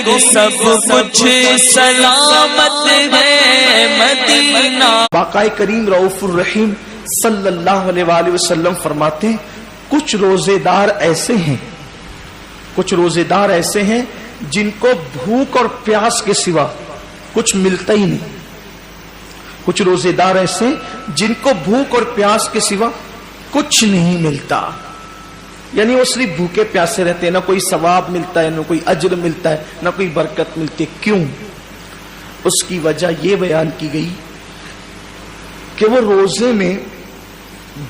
پھر سب کچھ سلامت ہے مدینہ۔ آقا کریم رؤوف الرحیم صلی اللہ علیہ وآلہ وسلم فرماتے ہیں کچھ روزے دار ایسے ہیں جن کو بھوک اور پیاس کے سوا کچھ ملتا ہی نہیں۔ کچھ روزے دار ایسے جن کو بھوک اور پیاس کے سوا کچھ نہیں ملتا، یعنی وہ صرف بھوکے پیاسے رہتے ہیں، نہ کوئی ثواب ملتا ہے، نہ کوئی اجر ملتا ہے، نہ کوئی برکت ملتی ہے۔ کیوں؟ اس کی وجہ یہ بیان کی گئی کہ وہ روزے میں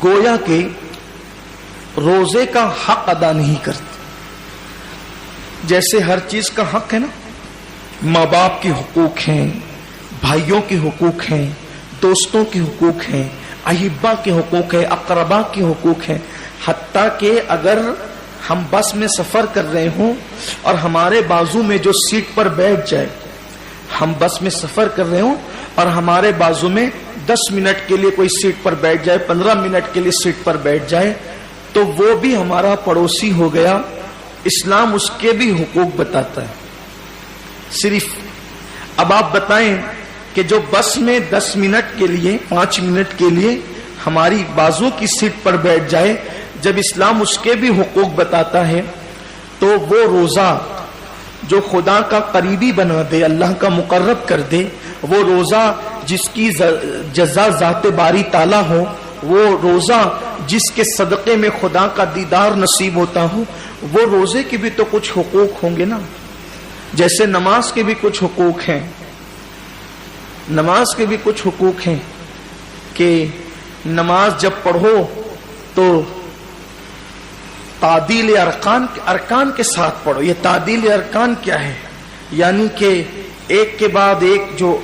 گویا کہ روزے کا حق ادا نہیں کرتے۔ جیسے ہر چیز کا حق ہے نا، ماں باپ کے حقوق ہیں، بھائیوں کے حقوق ہیں، دوستوں کے حقوق ہیں، احبا کے حقوق ہیں، اقربا کے حقوق ہیں، حتیٰ کہ اگر ہم بس میں سفر کر رہے ہوں اور ہمارے بازو میں جو سیٹ پر بیٹھ جائے، ہم بس میں سفر کر رہے ہوں اور ہمارے بازو میں 10 منٹ کے لیے کوئی سیٹ پر بیٹھ جائے، 15 منٹ کے لیے سیٹ پر بیٹھ جائے، تو وہ بھی ہمارا پڑوسی ہو گیا۔ اسلام اس کے بھی حقوق بتاتا ہے۔ صرف اب آپ بتائیں کہ جو بس میں 10 منٹ کے لیے 5 منٹ کے لیے ہماری بازو کی سیٹ پر بیٹھ جائے، جب اسلام اس کے بھی حقوق بتاتا ہے تو وہ روزہ جو خدا کا قریبی بنا دے، اللہ کا مقرب کر دے، وہ روزہ جس کی جزا ذات باری تعالیٰ ہو، وہ روزہ جس کے صدقے میں خدا کا دیدار نصیب ہوتا ہو، وہ روزے کے بھی تو کچھ حقوق ہوں گے نا۔ جیسے نماز کے بھی کچھ حقوق ہیں، نماز کے بھی کچھ حقوق ہیں کہ نماز جب پڑھو تو تعدیل ارکان کے ساتھ پڑھو۔ یہ تعدیل ارکان کیا ہے؟ یعنی کہ ایک کے بعد ایک جو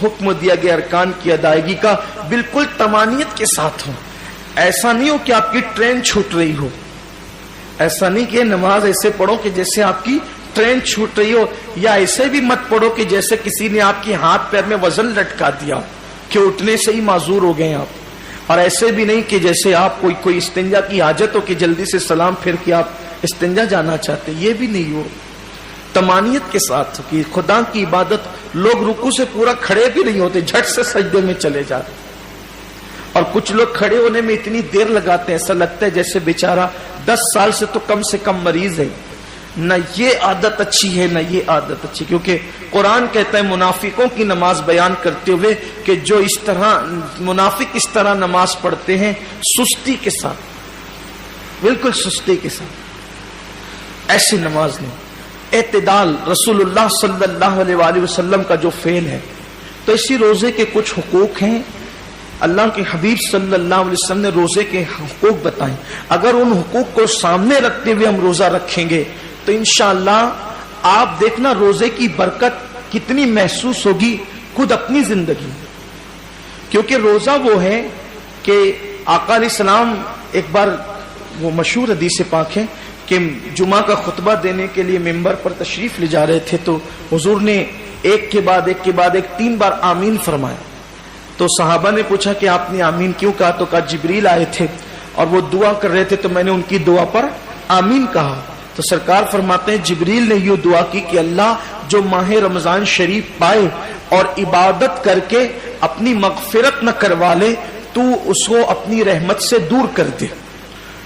حکم دیا گیا ارکان کی ادائیگی کا بالکل تمانیت کے ساتھ ہو۔ ایسا نہیں ہو کہ آپ کی ٹرین چھوٹ رہی ہو، ایسا نہیں کہ نماز ایسے پڑھو کہ جیسے آپ کی ٹرین چھوٹ رہی ہو، یا ایسے بھی مت پڑھو کہ جیسے کسی نے آپ کی ہاتھ پیر میں وزن لٹکا دیا ہو کہ اٹھنے سے ہی معذور ہو گئے آپ، اور ایسے بھی نہیں کہ جیسے آپ کوئی استنجا کی حاجت ہو کہ جلدی سے سلام پھر کے آپ استنجا جانا چاہتے، یہ بھی نہیں ہو۔ تمانیت کے ساتھ کہ خدا کی عبادت، لوگ رکوع سے پورا کھڑے بھی نہیں ہوتے، جھٹ سے سجدے میں چلے جاتے، اور کچھ لوگ کھڑے ہونے میں اتنی دیر لگاتے ہیں ایسا لگتا ہے جیسے بیچارہ 10 سال سے تو کم مریض ہے۔ نہ یہ عادت اچھی ہے، نہ یہ عادت اچھی، کیونکہ قرآن کہتا ہے منافقوں کی نماز بیان کرتے ہوئے کہ جو اس طرح منافق اس طرح نماز پڑھتے ہیں سستی کے ساتھ، بالکل سستی کے ساتھ، ایسی نماز نہیں۔ اعتدال رسول اللہ صلی اللہ علیہ وآلہ وسلم کا جو فعل ہے، تو اسی روزے کے کچھ حقوق ہیں۔ اللہ کے حبیب صلی اللہ علیہ وسلم نے روزے کے حقوق بتائیں، اگر ان حقوق کو سامنے رکھتے ہوئے ہم روزہ رکھیں گے تو انشاءاللہ آپ دیکھنا روزے کی برکت کتنی محسوس ہوگی خود اپنی زندگی، کیونکہ روزہ وہ ہے کہ آقا علیہ السلام ایک بار، وہ مشہور حدیث پاک ہے کہ جمعہ کا خطبہ دینے کے لیے ممبر پر تشریف لے جا رہے تھے، تو حضور نے ایک کے بعد ایک 3 بار آمین فرمایا۔ تو صحابہ نے پوچھا کہ آپ نے آمین کیوں کہا؟ تو کہا جبریل آئے تھے اور وہ دعا کر رہے تھے تو میں نے ان کی دعا پر آمین کہا۔ تو سرکار فرماتے ہیں جبریل نے یہ دعا کی کہ اللہ جو ماہ رمضان شریف پائے اور عبادت کر کے اپنی مغفرت نہ کروا لے، تو اس کو اپنی رحمت سے دور کر دے،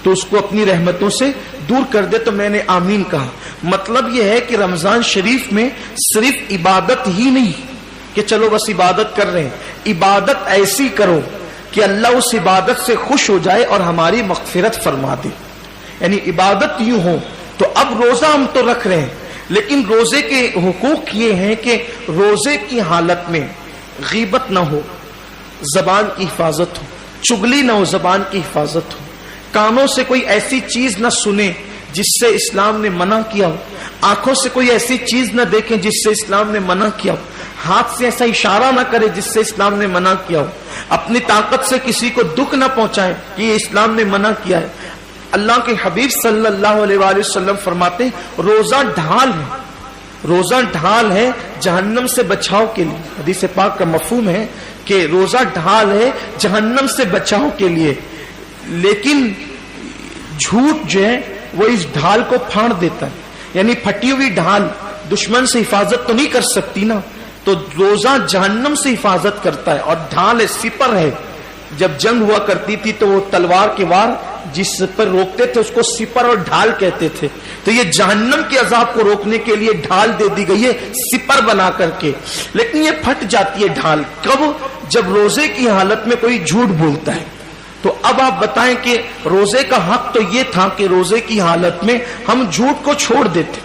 تو اس کو اپنی رحمتوں سے دور کر دے۔ تو میں نے آمین کہا۔ مطلب یہ ہے کہ رمضان شریف میں صرف عبادت ہی نہیں کہ چلو بس عبادت کر رہے ہیں، عبادت ایسی کرو کہ اللہ اس عبادت سے خوش ہو جائے اور ہماری مغفرت فرما دے، یعنی عبادت یوں ہو۔ تو اب روزہ ہم تو رکھ رہے ہیں، لیکن روزے کے حقوق یہ ہیں کہ روزے کی حالت میں غیبت نہ ہو، زبان کی حفاظت ہو، چغلی نہ ہو، زبان کی حفاظت ہو، کانوں سے کوئی ایسی چیز نہ سنے جس سے اسلام نے منع کیا ہو، آنکھوں سے کوئی ایسی چیز نہ دیکھیں جس سے اسلام نے منع کیا ہو، ہاتھ سے ایسا اشارہ نہ کرے جس سے اسلام نے منع کیا ہو، اپنی طاقت سے کسی کو دکھ نہ پہنچائیں کہ یہ اسلام نے منع کیا ہے۔ اللہ کے حبیب صلی اللہ علیہ وآلہ وسلم فرماتے ہیں روزہ ڈھال ہے، روزہ ڈھال ہے جہنم سے بچاؤ کے لیے۔ حدیث پاک کا مفہوم ہے کہ روزہ ڈھال ہے جہنم سے بچاؤ کے لیے، لیکن جھوٹ جو ہے وہ اس ڈھال کو پھاڑ دیتا ہے، یعنی پھٹی ہوئی ڈھال دشمن سے حفاظت تو نہیں کر سکتی نا، تو روزہ جہنم سے حفاظت کرتا ہے. اور ڈھال ہے، سپر ہے. جب جنگ ہوا کرتی تھی تو وہ تلوار کے وار جس پر روکتے تھے اس کو سپر اور ڈھال کہتے تھے. تو یہ جہنم کے عذاب کو روکنے کے لیے ڈھال دے دی گئی ہے سپر بنا کر کے. لیکن یہ پھٹ جاتی ہے ڈھال کب؟ جب روزے کی حالت میں کوئی جھوٹ بولتا ہے. تو اب آپ بتائیں کہ روزے کا حق تو یہ تھا کہ روزے کی حالت میں ہم جھوٹ کو چھوڑ دیتے.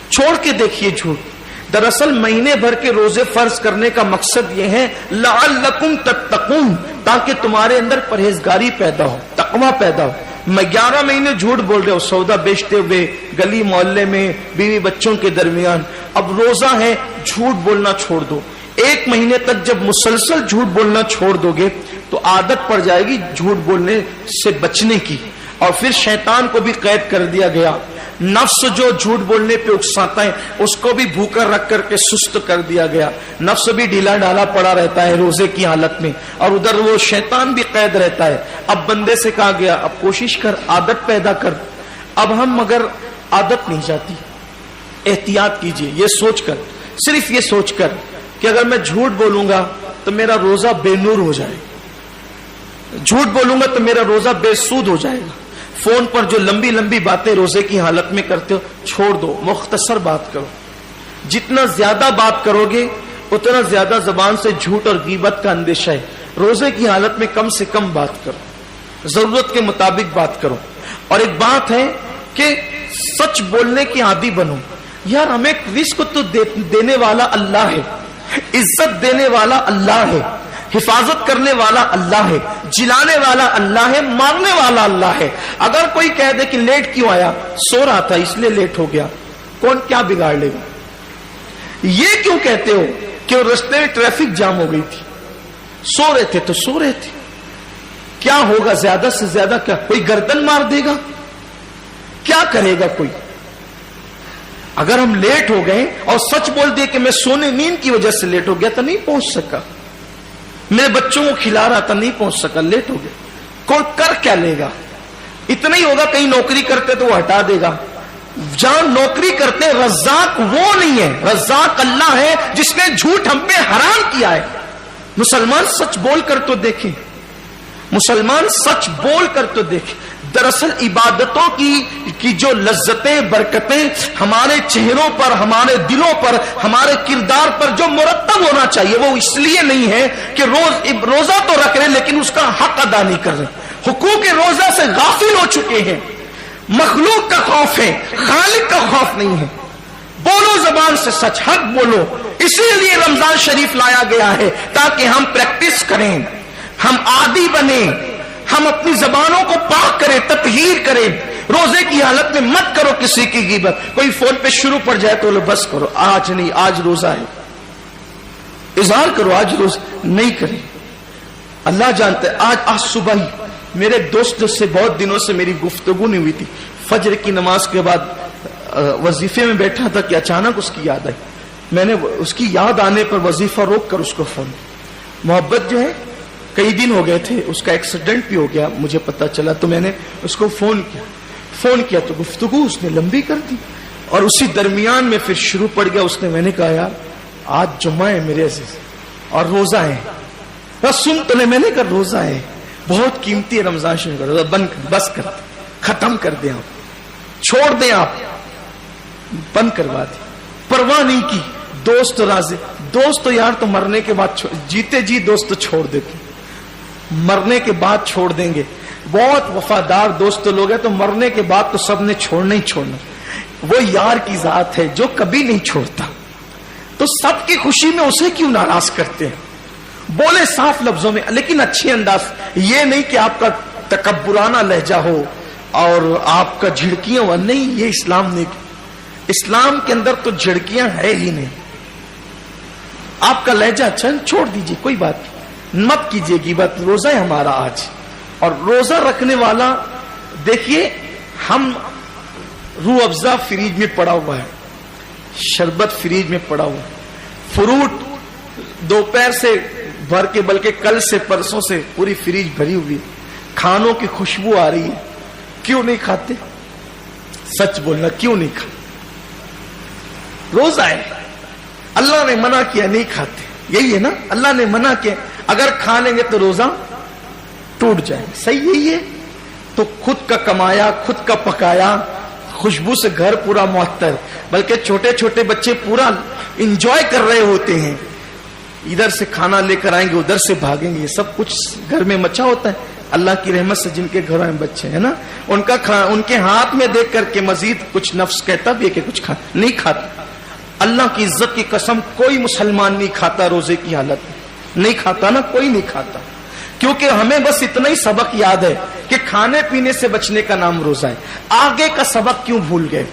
چھوڑ کے دیکھیے جھوٹ. دراصل مہینے بھر کے روزے فرض کرنے کا مقصد یہ ہے لعلکم تتقون، تاکہ تمہارے اندر پرہیزگاری پیدا ہو، تقوی پیدا ہو. میں 11 مہینے جھوٹ بول رہے ہو سودا بیچتے ہوئے گلی محلے میں بیوی بچوں کے درمیان. اب روزہ ہے، جھوٹ بولنا چھوڑ دو. 1 مہینے تک جب مسلسل جھوٹ بولنا چھوڑ دو گے تو عادت پڑ جائے گی جھوٹ بولنے سے بچنے کی. اور پھر شیطان کو بھی قید کر دیا گیا. نفس جو جھوٹ بولنے پہ اکساتا ہے اس کو بھی بھوکا رکھ کر کے سست کر دیا گیا. نفس بھی ڈھیلا ڈالا پڑا رہتا ہے روزے کی حالت میں، اور ادھر وہ شیطان بھی قید رہتا ہے. اب بندے سے کہا گیا اب کوشش کر، عادت پیدا کر. اب ہم مگر عادت نہیں جاتی. احتیاط کیجئے یہ سوچ کر، صرف یہ سوچ کر کہ اگر میں جھوٹ بولوں گا تو میرا روزہ بے نور ہو جائے گا، جھوٹ بولوں گا تو میرا روزہ بے سود ہو جائے گا. فون پر جو لمبی لمبی باتیں روزے کی حالت میں کرتے ہو چھوڑ دو، مختصر بات کرو. جتنا زیادہ بات کرو گے اتنا زیادہ زبان سے جھوٹ اور غیبت کا اندیشہ ہے. روزے کی حالت میں کم سے کم بات کرو، ضرورت کے مطابق بات کرو. اور ایک بات ہے کہ سچ بولنے کی عادی بنو. یار ہمیں رزق تو دینے والا اللہ ہے، عزت دینے والا اللہ ہے، حفاظت کرنے والا اللہ ہے، جلانے والا اللہ ہے، مارنے والا اللہ ہے. اگر کوئی کہہ دے کہ لیٹ کیوں آیا؟ سو رہا تھا اس لیے لیٹ ہو گیا. کون کیا بگاڑ لے گا؟ یہ کیوں کہتے ہو کہ وہ رستے میں ٹریفک جام ہو گئی تھی؟ سو رہے تھے تو سو رہے تھے. کیا ہوگا زیادہ سے زیادہ؟ کیا کوئی گردن مار دے گا؟ کیا کرے گا کوئی؟ اگر ہم لیٹ ہو گئے اور سچ بول دیے کہ میں سونے نیند کی وجہ سے لیٹ ہو گیا تو نہیں پہنچ سکا، میرے بچوں کو کھلا رہا تھا نہیں پہنچ سکا، لیٹ ہو گیا. کوئی کر کیا لے گا؟ اتنا ہی ہوگا کہیں نوکری کرتے تو وہ ہٹا دے گا. جہاں نوکری کرتے رزاق وہ نہیں ہے، رزاق اللہ ہے جس نے جھوٹ ہم پہ حرام کیا ہے. مسلمان سچ بول کر تو دیکھیں، مسلمان سچ بول کر تو دیکھیں. دراصل عبادتوں کی جو لذتیں برکتیں ہمارے چہروں پر، ہمارے دلوں پر، ہمارے کردار پر جو مرتب ہونا چاہیے وہ اس لیے نہیں ہے کہ روزہ تو رکھ رہے لیکن اس کا حق ادا نہیں کر رہے. حقوق روزہ سے غافل ہو چکے ہیں. مخلوق کا خوف ہے، خالق کا خوف نہیں ہے. بولو زبان سے سچ، حق بولو. اسی لیے رمضان شریف لایا گیا ہے تاکہ ہم پریکٹس کریں، ہم عادی بنیں، ہم اپنی زبانوں کو پاک کریں، تطہیر کریں. روزے کی حالت میں مت کرو کسی کی غیبت. کوئی فون پہ شروع پڑ جائے تو بس کرو، آج نہیں، آج روزہ ہے. اظہار کرو آج روزہ نہیں کریں. اللہ جانتا ہے. آج صبح ہی میرے دوست سے بہت دنوں سے میری گفتگو نہیں ہوئی تھی. فجر کی نماز کے بعد وظیفے میں بیٹھا تھا کہ اچانک اس کی یاد آئی. میں نے اس کی یاد آنے پر وظیفہ روک کر اس کو فون. محبت جو ہے کئی دن ہو گئے تھے، اس کا ایکسیڈنٹ بھی ہو گیا مجھے پتا چلا، تو میں نے اس کو فون کیا تو گفتگو اس نے لمبی کر دی. اور اسی درمیان میں پھر شروع پڑ گیا. اس نے، میں نے کہا یار آج جمعہ ہے میرے عزیز اور روزہ ہے. بس سن تو لے. میں نے کہا روزہ ہے، بہت قیمتی ہے رمضان شریف کا روزہ. بس کر، ختم کر دیں آپ، چھوڑ دیں آپ، بند کروا دیں. پرواہ نہیں کی. دوست راضی. دوست تو یار تو مرنے کے بعد جیتے جی دوست تو چھوڑ دیتے، مرنے کے بعد چھوڑ دیں گے. بہت وفادار دوست لوگ ہیں تو مرنے کے بعد تو سب نے چھوڑنا ہی چھوڑنا. وہ یار کی ذات ہے جو کبھی نہیں چھوڑتا. تو سب کی خوشی میں اسے کیوں ناراض کرتے ہیں؟ بولے صاف لفظوں میں لیکن اچھے انداز. یہ نہیں کہ آپ کا تکبرانہ لہجہ ہو اور آپ کا جھڑکیاں ہو. نہیں، یہ اسلام نہیں. اسلام کے اندر تو جھڑکیاں ہے ہی نہیں. آپ کا لہجہ اچھا چھوڑ دیجئے، کوئی بات نہیں، مت کیجئے غیبت. روزہ ہے ہمارا آج. اور روزہ رکھنے والا دیکھیے، ہم روح افزا فریج میں پڑا ہوا ہے، شربت فریج میں پڑا ہوا ہے، فروٹ دوپہر سے بھر کے، بلکہ کل سے پرسوں سے پوری فریج بھری ہوئی، کھانوں کی خوشبو آ رہی ہے. کیوں نہیں کھاتے؟ سچ بولنا، کیوں نہیں کھاتے؟ روزہ ہے، اللہ نے منع کیا نہیں کھاتے، یہی ہے نا، اللہ نے منع کیا، اگر کھا لیں گے تو روزہ ٹوٹ جائے، صحیح یہی ہے۔ تو خود کا کمایا، خود کا پکایا، خوشبو سے گھر پورا معطر، بلکہ چھوٹے چھوٹے بچے پورا انجوائے کر رہے ہوتے ہیں، ادھر سے کھانا لے کر آئیں گے، ادھر سے بھاگیں گے، یہ سب کچھ گھر میں مچا ہوتا ہے۔ اللہ کی رحمت سے جن کے گھروں میں بچے ہیں نا، ان کے ہاتھ میں دیکھ کر کے مزید کچھ نفس کہتا بھی ہے کہ کچھ نہیں کھاتا۔ اللہ کی عزت کی قسم، کوئی مسلمان نہیں کھاتا روزے کی حالت میں، نہیں کھاتا نا، کوئی نہیں کھاتا، کیونکہ ہمیں بس اتنا ہی سبق یاد ہے کہ کھانے پینے سے بچنے کا نام روزہ ہے، آگے کا سبق کیوں بھول گئے؟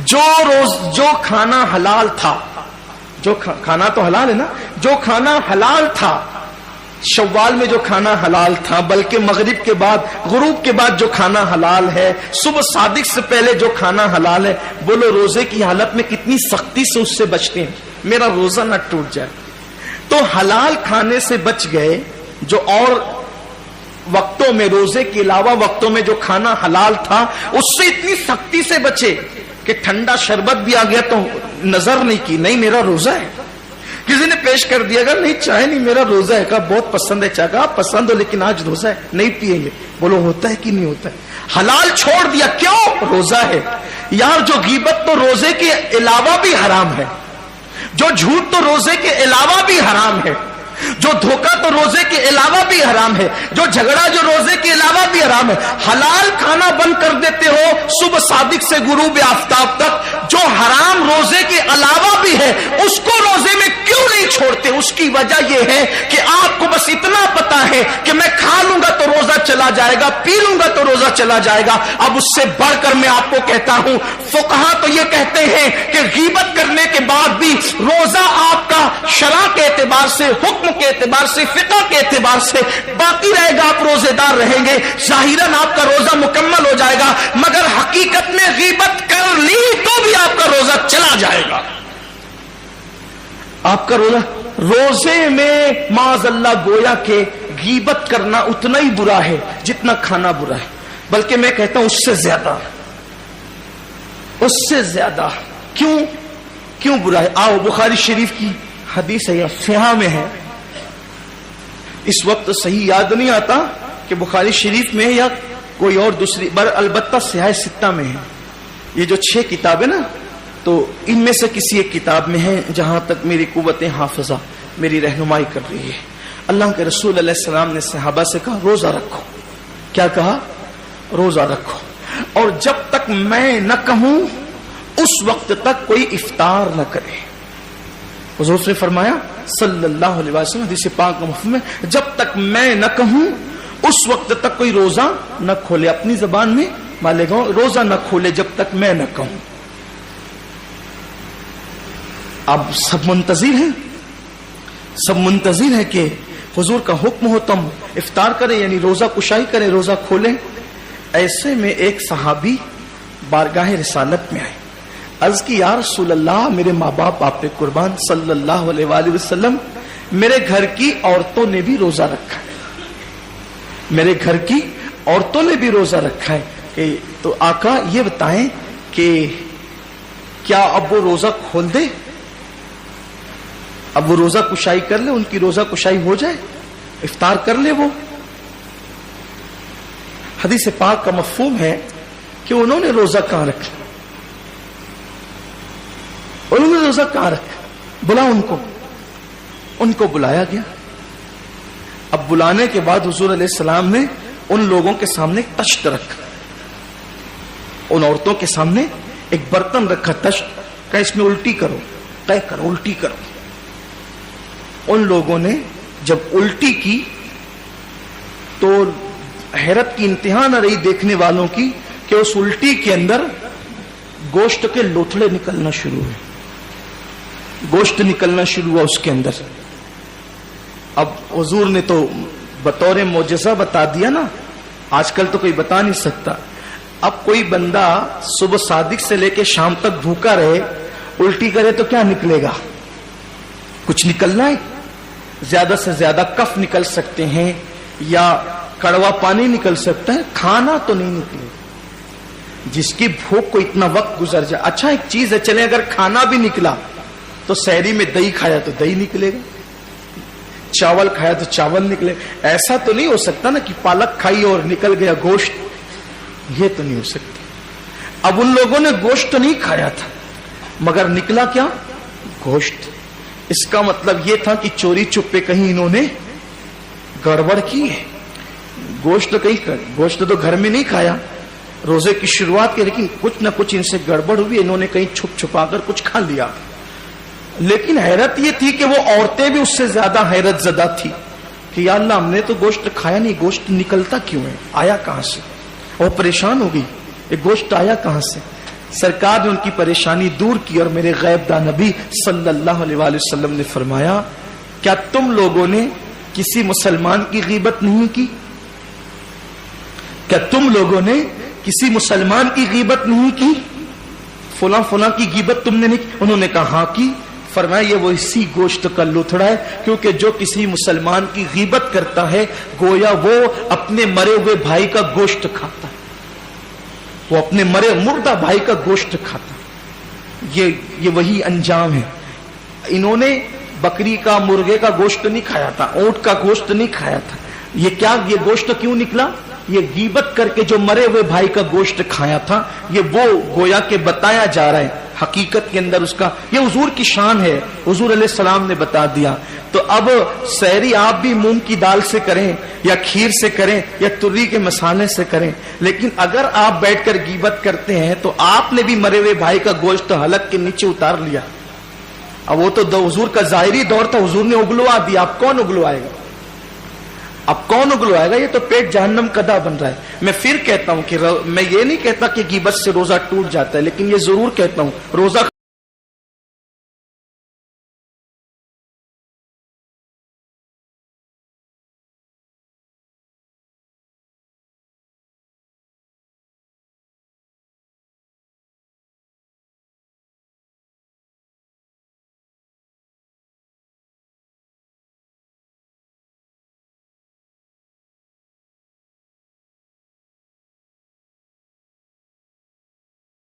جو کھانا حلال تھا، جو کھانا تو حلال ہے نا، جو کھانا حلال تھا شوال میں، جو کھانا حلال تھا، بلکہ مغرب کے بعد، غروب کے بعد جو کھانا حلال ہے، صبح صادق سے پہلے جو کھانا حلال ہے، بولو روزے کی حالت میں کتنی سختی سے اس سے بچتے ہیں، میرا روزہ نہ ٹوٹ جائے۔ تو حلال کھانے سے بچ گئے، جو اور وقتوں میں، روزے کے علاوہ وقتوں میں جو کھانا حلال تھا اس سے اتنی سختی سے بچے کہ ٹھنڈا شربت بھی آ گیا تو نظر نہیں کی، نہیں میرا روزہ ہے۔ کسی نے پیش کر دیا گا، نہیں چائے نہیں میرا روزہ ہے، کہا بہت پسند ہے چائے، کہا پسند ہو لیکن آج روزہ ہے، نہیں پیئیں گے، بولو ہوتا ہے کہ نہیں ہوتا ہے؟ حلال چھوڑ دیا، کیوں؟ روزہ ہے۔ یار جو غیبت تو روزے کے علاوہ بھی حرام ہے، جو جھوٹ تو روزے کے علاوہ بھی حرام ہے، جو دھوکہ تو روزے کے علاوہ بھی حرام ہے، جو جھگڑا جو روزے کے علاوہ بھی حرام ہے۔ حلال کھانا بند کر دیتے ہو صبح صادق سے غروب آفتاب تک، جو حرام روزے کے علاوہ بھی ہے اس کو روزے میں کیوں نہیں چھوڑتے؟ اس کی وجہ یہ ہے کہ آپ کو بس اتنا پتا ہے کہ میں کھا لوں گا تو روزہ چلا جائے گا، پی لوں گا تو روزہ چلا جائے گا۔ اب اس سے بڑھ کر میں آپ کو کہتا ہوں، فقہا تو یہ کہتے ہیں کہ غیبت کرنے کے بعد بھی روزہ آپ کا شرع کے اعتبار سے، حکم کے اعتبار سے، فقہ کے اعتبار سے باقی رہے گا، آپ روزے دار رہیں گے، ظاہراً آپ کا روزہ مکمل ہو جائے گا، مگر حقیقت میں غیبت کر لی تو بھی آپ کا روزہ چلا جائے گا۔ آپ کا روزے میں معاذ اللہ گویا کہ غیبت کرنا اتنا ہی برا ہے جتنا کھانا برا ہے، بلکہ میں کہتا ہوں اس سے زیادہ، اس سے زیادہ۔ کیوں برا ہے؟ آؤ بخاری شریف کی حدیث ہے، صحیح میں ہے، اس وقت صحیح یاد نہیں آتا کہ بخاری شریف میں یا کوئی اور دوسری، البتہ صحیح ستہ میں ہے۔ یہ جو 6 کتابیں نا، تو ان میں سے کسی ایک کتاب میں ہے جہاں تک میری قوت حافظہ میری رہنمائی کر رہی ہے۔ اللہ کے رسول علیہ السلام نے صحابہ سے کہا روزہ رکھو، کیا کہا؟ روزہ رکھو، اور جب تک میں نہ کہوں اس وقت تک کوئی افطار نہ کرے۔ حضور نے فرمایا صلی اللہ علیہ وسلم، حدیث پاک کا مفہوم ہے، جب تک میں نہ کہوں اس وقت تک کوئی روزہ نہ کھولے، اپنی زبان میں مالے گا، روزہ نہ کھولے جب تک میں نہ کہوں۔ اب سب منتظر ہیں، سب منتظر ہیں کہ حضور کا حکم ہو تم افطار کریں، یعنی روزہ کشائی کریں، روزہ کھولیں۔ ایسے میں ایک صحابی بارگاہ رسالت میں آئے، عرض کی یا رسول اللہ، میرے ماں باپ آپ پہ قربان صلی اللہ علیہ وآلہ وسلم، میرے گھر کی عورتوں نے بھی روزہ رکھا ہے، میرے گھر کی عورتوں نے بھی روزہ رکھا ہے، تو آقا یہ بتائیں کہ کیا اب وہ روزہ کھول دے، اب وہ روزہ کشائی کر لے، ان کی روزہ کشائی ہو جائے، افطار کر لے وہ؟ حدیث پاک کا مفہوم ہے کہ انہوں نے روزہ کہاں رکھا، انہوں نے روزہ کہاں رکھا، بلا ان کو بلایا گیا۔ اب بلانے کے بعد حضور علیہ السلام نے ان لوگوں کے سامنے ایک تشت رکھا، ان عورتوں کے سامنے ایک برتن رکھا، تشت، کہ اس میں الٹی کرو، طے کرو، الٹی کرو۔ ان لوگوں نے جب الٹی کی تو حیرت کی انتہا نہ رہی دیکھنے والوں کی کہ اس الٹی کے اندر گوشت کے لوتھڑے نکلنا شروع ہوئے، گوشت نکلنا شروع ہوا اس کے اندر۔ اب حضور نے تو بطور معجزہ بتا دیا نا، آج کل تو کوئی بتا نہیں سکتا۔ اب کوئی بندہ صبح صادق سے لے کے شام تک بھوکا رہے، الٹی کرے تو کیا نکلے گا؟ کچھ نکلنا ہے، زیادہ سے زیادہ کف نکل سکتے ہیں یا کڑوا پانی نکل سکتا ہے، کھانا تو نہیں نکلے۔ جس کی بھوک کو اتنا وقت گزر جائے. اچھا ایک چیز ہے، چلے اگر کھانا بھی نکلا تو سحری میں دہی کھایا تو دہی نکلے گا، چاول کھایا تو چاول نکلے گا. ایسا تو نہیں ہو سکتا نا کہ پالک کھائی اور نکل گیا گوشت، یہ تو نہیں ہو سکتا. اب ان لوگوں نے گوشت تو نہیں کھایا تھا مگر نکلا کیا؟ گوشت. اس کا مطلب یہ تھا کہ چوری چپے کہیں انہوں نے گڑبڑ کی ہے. گوشت تو گھر میں نہیں کھایا روزے کی شروعات کے، لیکن کچھ نہ کچھ ان سے گڑبڑ ہوئی، انہوں نے کہیں چھپ چھپا کر کچھ کھا لیا. لیکن حیرت یہ تھی کہ وہ عورتیں بھی اس سے زیادہ حیرت زدہ تھی کہ یا اللہ ہم نے تو گوشت کھایا نہیں، گوشت نکلتا کیوں ہے، آیا کہاں سے؟ اور پریشان ہو گئی یہ گوشت آیا کہاں سے. سرکار نے ان کی پریشانی دور کی اور میرے غیب داں نبی صلی اللہ علیہ وآلہ وسلم نے فرمایا کیا تم لوگوں نے کسی مسلمان کی غیبت نہیں کی؟ کیا تم لوگوں نے کسی مسلمان کی غیبت نہیں کی؟ فلاں فلاں کی غیبت تم نے نہیں کی؟ انہوں نے کہا ہاں کی. فرمایا یہ وہ اسی گوشت کا لوتھڑا ہے، کیونکہ جو کسی مسلمان کی غیبت کرتا ہے گویا وہ اپنے مرے ہوئے بھائی کا گوشت کھاتا ہے، وہ اپنے مردہ بھائی کا گوشت کھاتا ہے. یہ وہی انجام ہے. انہوں نے بکری کا مرغے کا گوشت نہیں کھایا تھا، اونٹ کا گوشت نہیں کھایا تھا. یہ گوشت کیوں نکلا؟ یہ غیبت کر کے جو مرے ہوئے بھائی کا گوشت کھایا تھا، یہ وہ گویا کہ بتایا جا رہا ہے حقیقت کے اندر اس کا. یہ حضور کی شان ہے، حضور علیہ السلام نے بتا دیا. تو اب سحری آپ بھی مونگ کی دال سے کریں یا کھیر سے کریں یا تری کے مسالے سے کریں، لیکن اگر آپ بیٹھ کر غیبت کرتے ہیں تو آپ نے بھی مرے ہوئے بھائی کا گوشت حلق کے نیچے اتار لیا. اب وہ تو حضور کا ظاہری دور تھا، حضور نے اگلوا دیا. اب کون اگلوائے گا؟ یہ تو پیٹ جہنم کدا بن رہا ہے. میں پھر کہتا ہوں کہ میں یہ نہیں کہتا کہ غیبت سے روزہ ٹوٹ جاتا ہے، لیکن یہ ضرور کہتا ہوں روزہ